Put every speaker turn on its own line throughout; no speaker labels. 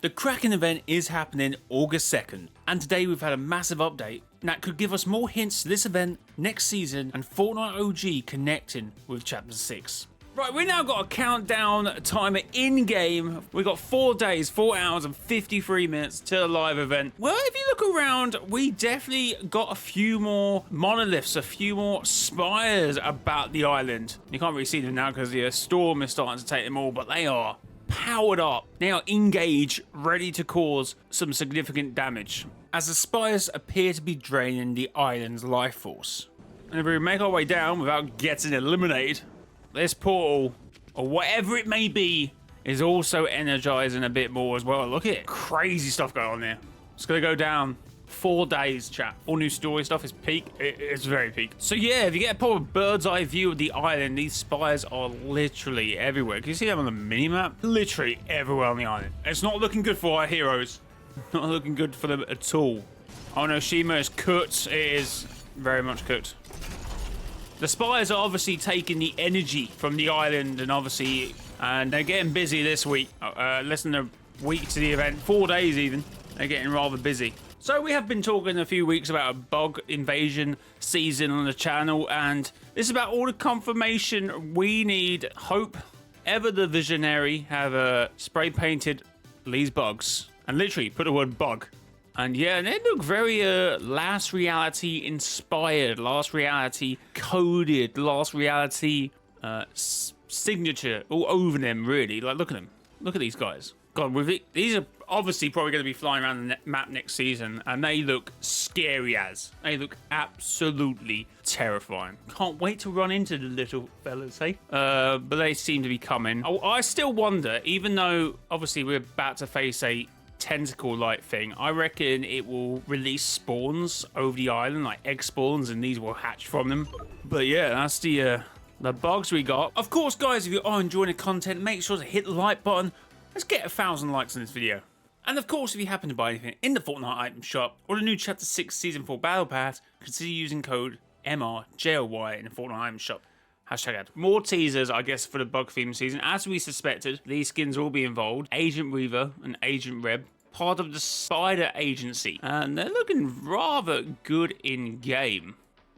The Kraken event is happening August 2nd, and today we've had a massive update that could give us more hints to this event, next season, and Fortnite OG connecting with Chapter 6. Right, we now got a countdown timer in-game. We've got 4 days, 4 hours and 53 minutes to the live event. Well, if you look around, we definitely got a few more monoliths, a few more spires about the island. You can't really see them now because the storm is starting to take them all, but they are powered up. They are engaged, ready to cause some significant damage, as the spires appear to be draining the island's life force. And if we make our way down without getting eliminated, this portal, or whatever it may be, is also energizing a bit more as well. Look at it. Crazy stuff going on there. It's going to go down 4 days, chat. All new story stuff is peak. It's very peak. So yeah, if you get a proper bird's eye view of the island, these spires are literally everywhere. Can you see them on the minimap? Literally everywhere on the island. It's not looking good for our heroes. Not looking good for them at all. Oh no, Shima is cooked. It is very much cooked. The spires are obviously taking the energy from the island, and they're getting busy this week. Less than a week to the event, 4 days even. They're getting rather busy. So we have been talking a few weeks about a bug invasion season on the channel, and this is about all the confirmation we need. Hope, Ever the Visionary, have spray painted these bugs, and literally put the word bug. And yeah, they look very Last Reality inspired, Last Reality coded, Last Reality signature all over them, really. Like, look at them. Look at these guys. God, these are obviously probably going to be flying around the map next season, and they look scary as. They look absolutely terrifying. Can't wait to run into the little fellas, hey? But they seem to be coming. I still wonder, even though obviously we're about to face a tentacle-like thing, I reckon it will release spawns over the island, like egg spawns, and these will hatch from them. But yeah, that's the bugs we got. Of course, guys, if you are enjoying the content, make sure to hit the like button. Let's get 1,000 likes on this video. And of course, if you happen to buy anything in the Fortnite item shop or the new Chapter 6 Season 4 Battle Pass, consider using code MRJLY in the Fortnite item shop. #ad. More teasers, I guess, for the bug theme season. As we suspected, these skins will be involved. Agent Weaver and Agent Reb, part of the Spider Agency. And they're looking rather good in-game.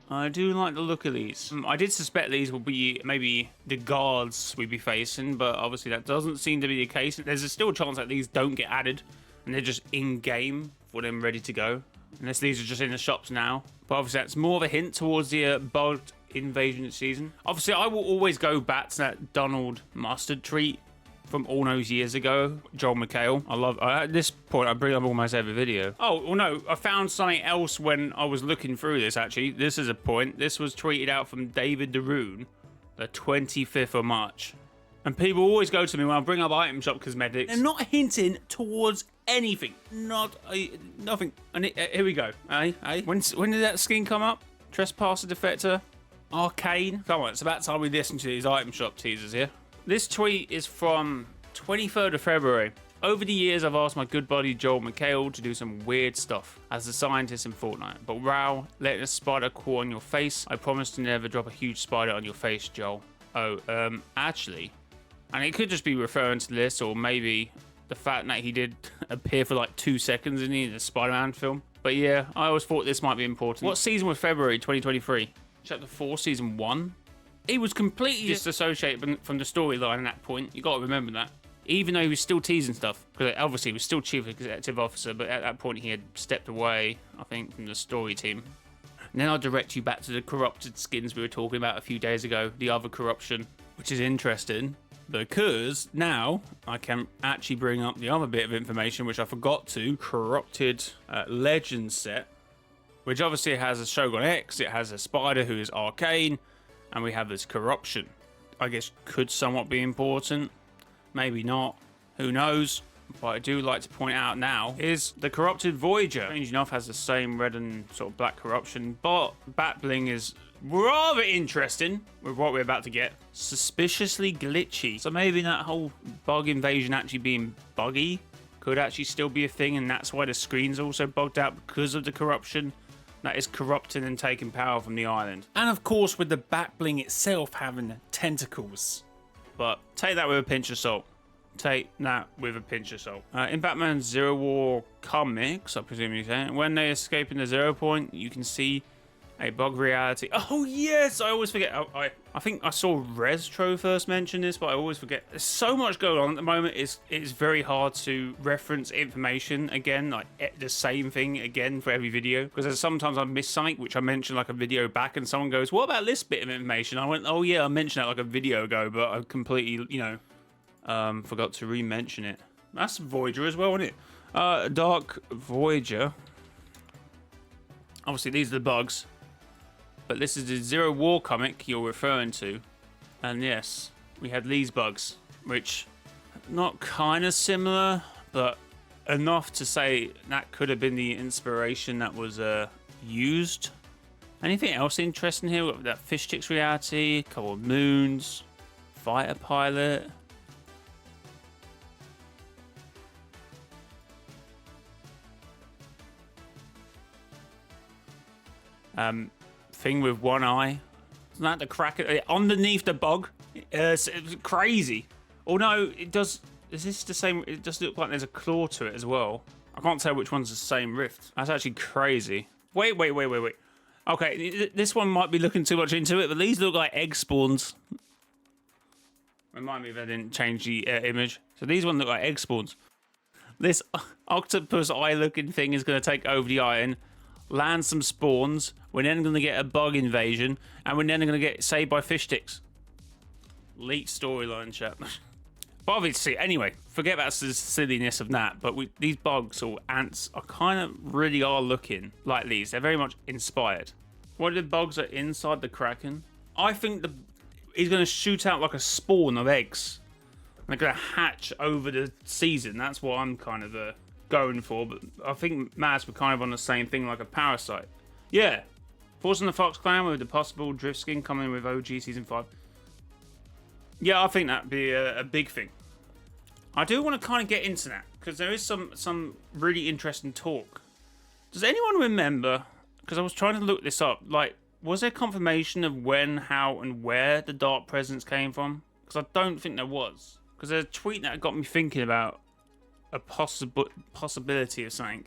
I do like the look of these. I did suspect these will be maybe the guards we'd be facing, but obviously that doesn't seem to be the case. There's still a chance that these don't get added, and they're just in-game for them ready to go. Unless these are just in the shops now. But obviously that's more of a hint towards the bug invasion season. Obviously I will always go back to that Donald mustard treat from all those years ago, Joel McHale. At this point, I bring up almost every video. Oh, well, no, I found something else when I was looking through this, actually. This is a point. This was tweeted out from David DeRune, the 25th of March. And people always go to me when I bring up item shop cosmetics. They're not hinting towards anything. Nothing. And here we go. When did that skin come up? Trespasser Defector? Arcane? Come on, it's about time we listen to these item shop teasers here. This tweet is from 23rd of February. Over the years, I've asked my good buddy Joel McHale to do some weird stuff as a scientist in Fortnite. But wow, letting a spider crawl on your face, I promise to never drop a huge spider on your face, Joel. Oh, actually. And it could just be referring to this, or maybe the fact that he did appear for like 2 seconds in the Spider-Man film. But yeah, I always thought this might be important. What season was February 2023? Chapter 4, Season 1? He was completely disassociated from the storyline at that point. You got to remember that. Even though he was still teasing stuff. Because obviously he was still Chief Executive Officer, but at that point he had stepped away, I think, from the story team. And then I'll direct you back to the corrupted skins we were talking about a few days ago. The other corruption, which is interesting. Because now I can actually bring up the other bit of information, which I forgot to. Corrupted Legends set. Which obviously has a Shogun X. It has a Spider who is Arcane. And we have this corruption. I guess could somewhat be important. Maybe not. Who knows? What I do like to point out now is the corrupted Voyager. Strange enough has the same red and sort of black corruption. But bat bling is rather interesting with what we're about to get. Suspiciously glitchy. So maybe that whole bug invasion actually being buggy could actually still be a thing. And that's why the screen's also bugged out because of the corruption that is corrupting and taking power from the island. And of course with the bat bling itself having tentacles. But take that with a pinch of salt. take that with a pinch of salt. In Batman Zero War comics, I presume you're saying, when they escape in the 0 point, you can see a bug reality. Oh yes, I always forget. I think I saw Restro first mention this, but I always forget. There's so much going on at the moment. It's very hard to reference information again, like the same thing again for every video. Because sometimes I miss something which I mentioned like a video back, and someone goes, "What about this bit of information?" I went, "Oh yeah, I mentioned that like a video ago, but I completely, forgot to re-mention it." That's Voyager as well, isn't it? Dark Voyager. Obviously, these are the bugs. But this is the Zero War comic you're referring to. And yes, we had these bugs, which not kind of similar, but enough to say that could have been the inspiration that was used. Anything else interesting here? We've got that fish sticks reality, a couple of moons, fighter pilot. Thing with one eye. Isn't that the Kraken? Underneath the bug. It's crazy. Oh no, it does. Is this the same? It does look like there's a claw to it as well. I can't tell which one's the same rift. That's actually crazy. Wait. Okay, this one might be looking too much into it, but these look like egg spawns. Remind me if I didn't change the image. So these ones look like egg spawns. This octopus eye looking thing is going to take over the iron. Land some spawns. We're then going to get a bug invasion, and we're then going to get saved by fish sticks. Leaked storyline, chat. But obviously, anyway, forget about the silliness of that. But these bugs or ants are kind of really are looking like these. They're very much inspired. What are the bugs that are inside the Kraken? I think he's going to shoot out like a spawn of eggs. They're going to hatch over the season. That's what I'm kind of going for, but I think Mads were kind of on the same thing, like a parasite. Yeah, Force on the Fox Clan with the possible drift skin coming with OG Season 5. Yeah, I think that'd be a big thing. I do want to kind of get into that, because there is some really interesting talk. Does anyone remember, because I was trying to look this up, like, was there confirmation of when, how, and where the Dark Presence came from? Because I don't think there was. Because there's a tweet that got me thinking about a possibility of something.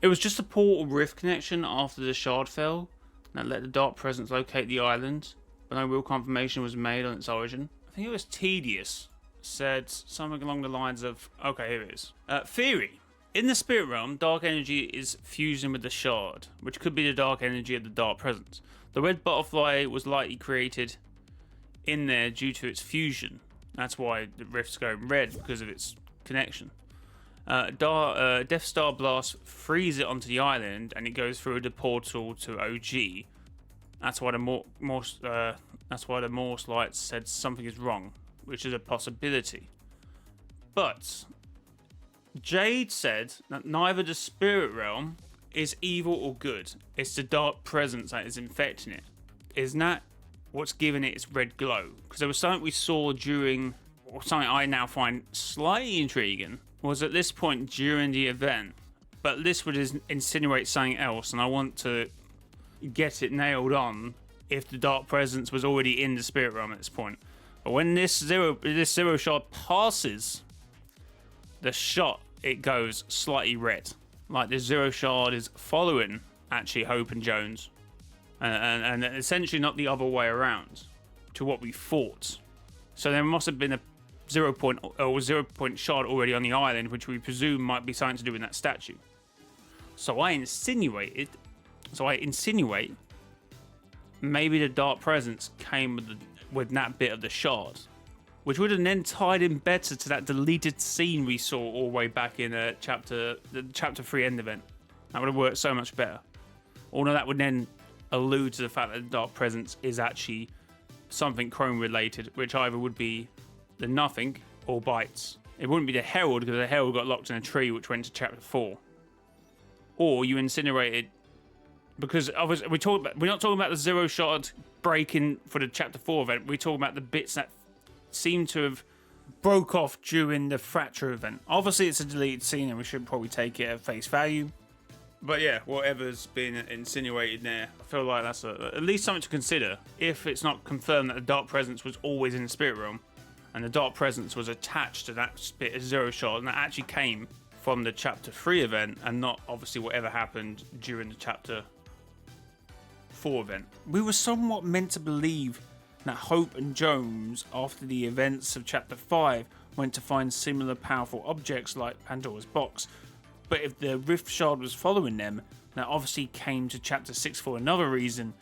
It was just a portal rift connection after the shard fell that let the Dark Presence locate the island, but no real confirmation was made on its origin. I think it was Tedious said something along the lines of, okay, here it is. Theory. In the spirit realm, dark energy is fusion with the shard, which could be the dark energy of the Dark Presence. The red butterfly was likely created in there due to its fusion. That's why the rift's going red, because of its connection. Death Star Blast frees it onto the island, and it goes through the portal to OG. That's why the Morse lights said something is wrong, which is a possibility. But Jade said that neither the spirit realm is evil or good. It's the Dark Presence that is infecting it. Isn't that what's giving it its red glow? Because there was something we saw during, or something I now find slightly intriguing, was at this point during the event, but this would insinuate something else, and I want to get it nailed on if the Dark Presence was already in the spirit realm at this point. But when this zero shard passes the shot, it goes slightly red, like the zero shard is following actually Hope and Jones, and essentially not the other way around to what we thought. So there must have been a 0 point shard already on the island, which we presume might be something to do with that statue. So I insinuate maybe the Dark Presence came with that bit of the shard, which would have then tied in better to that deleted scene we saw all the way back in the chapter 3 end event. That would have worked so much better. Although that would then allude to the fact that the Dark Presence is actually something Chrome related, which either would be the Nothing or Bites. It wouldn't be the Herald, because the Herald got locked in a tree, which went to chapter 4. Or you incinerated, because obviously we're not talking about the zero shard breaking for the chapter 4 event. We're talking about the bits that seem to have broke off during the fracture event. Obviously it's a deleted scene, and we should probably take it at face value. But yeah, whatever's been insinuated there, I feel like that's at least something to consider. If it's not confirmed that the Dark Presence was always in the spirit realm, And the Dark Presence was attached to that bit of Zero Shot, and that actually came from the Chapter 3 event, and not obviously whatever happened during the Chapter 4 event. We were somewhat meant to believe that Hope and Jones, after the events of Chapter 5, went to find similar powerful objects like Pandora's Box. But if the Rift Shard was following them, that obviously came to Chapter 6 for another reason,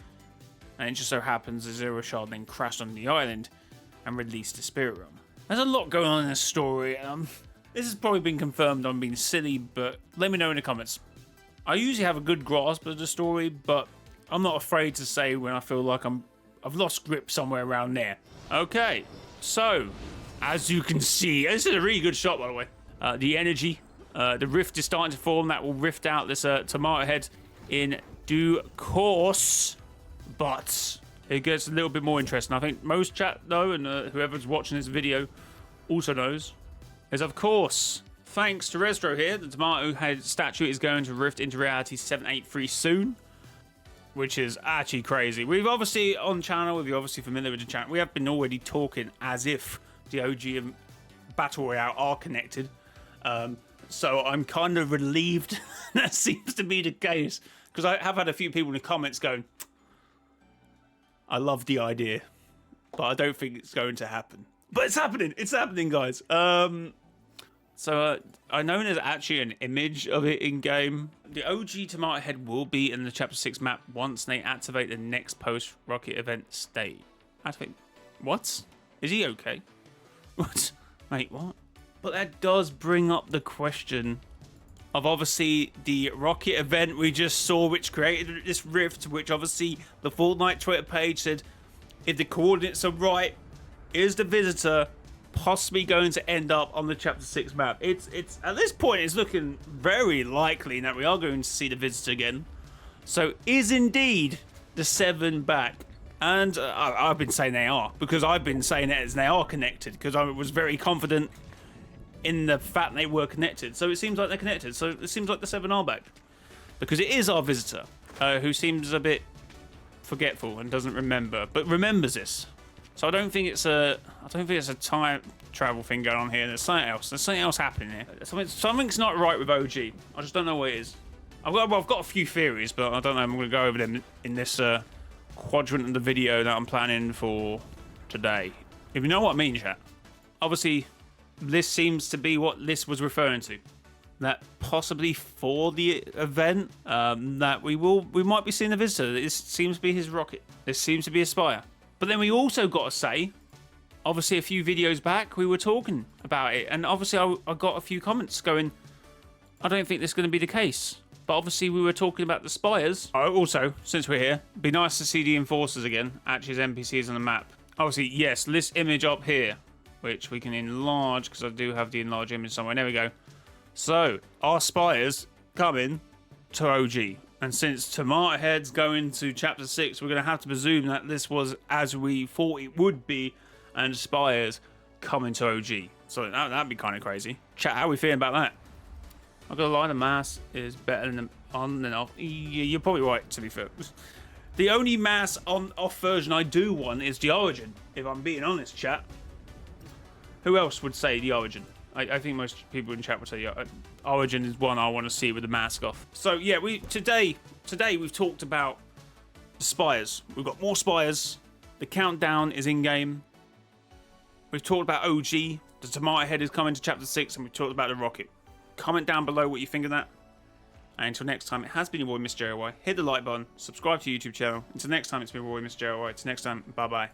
and it just so happens the Zero Shard then crashed on the island and released the Spirit Realm. There's a lot going on in this story. This has probably been confirmed I'm being silly, but let me know in the comments. I usually have a good grasp of the story, but I'm not afraid to say when I feel like I've lost grip somewhere around there. Okay, so as you can see, this is a really good shot, by the way. The energy, the rift is starting to form. That will rift out this tomato head in due course, but it gets a little bit more interesting. I think most chat know, and whoever's watching this video also knows, is of course, thanks to Resdro here, the tomato head statue is going to rift into reality 783 soon, which is actually crazy. We've obviously, on channel, if you're obviously familiar with the channel, we have been already talking as if the OG and Battle Royale are connected. So I'm kind of relieved that seems to be the case, because I have had a few people in the comments going, I love the idea, but I don't think it's going to happen. But it's happening. It's happening, guys. So I know there's actually an image of it in game. The OG Tomato Head will be in the Chapter 6 map once they activate the next post-Rocket event state. Activate? What? Is he okay? What? Mate, what? But that does bring up the question of obviously the Rocket event we just saw, which created this rift, which obviously the Fortnite Twitter page said, if the coordinates are right, is the visitor possibly going to end up on the Chapter 6 map? It's at this point, it's looking very likely that we are going to see the visitor again. So is indeed the 7 back? And I've been saying they are, because I've been saying it as they are connected, because I was very confident in the fact they were connected. So it seems like they're connected. So it seems like the 7 are back, because it is our visitor who seems a bit forgetful and doesn't remember, but remembers this. So I don't think it's a time travel thing going on here. There's something else. There's something else happening here. Something's not right with OG. I just don't know what it is. I've got a few theories, but I don't know. I'm going to go over them in this quadrant of the video that I'm planning for today. If you know what I mean, chat. Obviously, this seems to be what this was referring to. That possibly for the event, that we might be seeing a visitor. This seems to be his rocket. This seems to be a spire. But then we also got to say, obviously a few videos back, we were talking about it. And obviously I got a few comments going, I don't think this is going to be the case. But obviously we were talking about the spires. Also, since we're here, it'd be nice to see the enforcers again, actually as NPCs on the map. Obviously, yes, this image up here, which we can enlarge, because I do have the enlarge image somewhere. There we go. So, our spires coming to OG. And since Tomato Head's going to Chapter 6, we're going to have to presume that this was as we thought it would be, and spires coming to OG. So that'd be kind of crazy. Chat, how are we feeling about that? I'm gonna lie, the mass is better than on than off. You're probably right, to be fair. The only mass on off version I do want is the Origin, if I'm being honest, chat. Who else would say the Origin? I think most people in chat would say Origin is one I want to see with the mask off. So yeah, today we've talked about the spires. We've got more spires. The countdown is in game. We've talked about OG. The Tomato Head is coming to Chapter 6, and we've talked about the rocket. Comment down below what you think of that. And until next time, it has been your boy, Mr. JRY. Hit the like button, subscribe to the YouTube channel. Until next time, it's been your boy, Mr. JRY. Until next time, bye bye.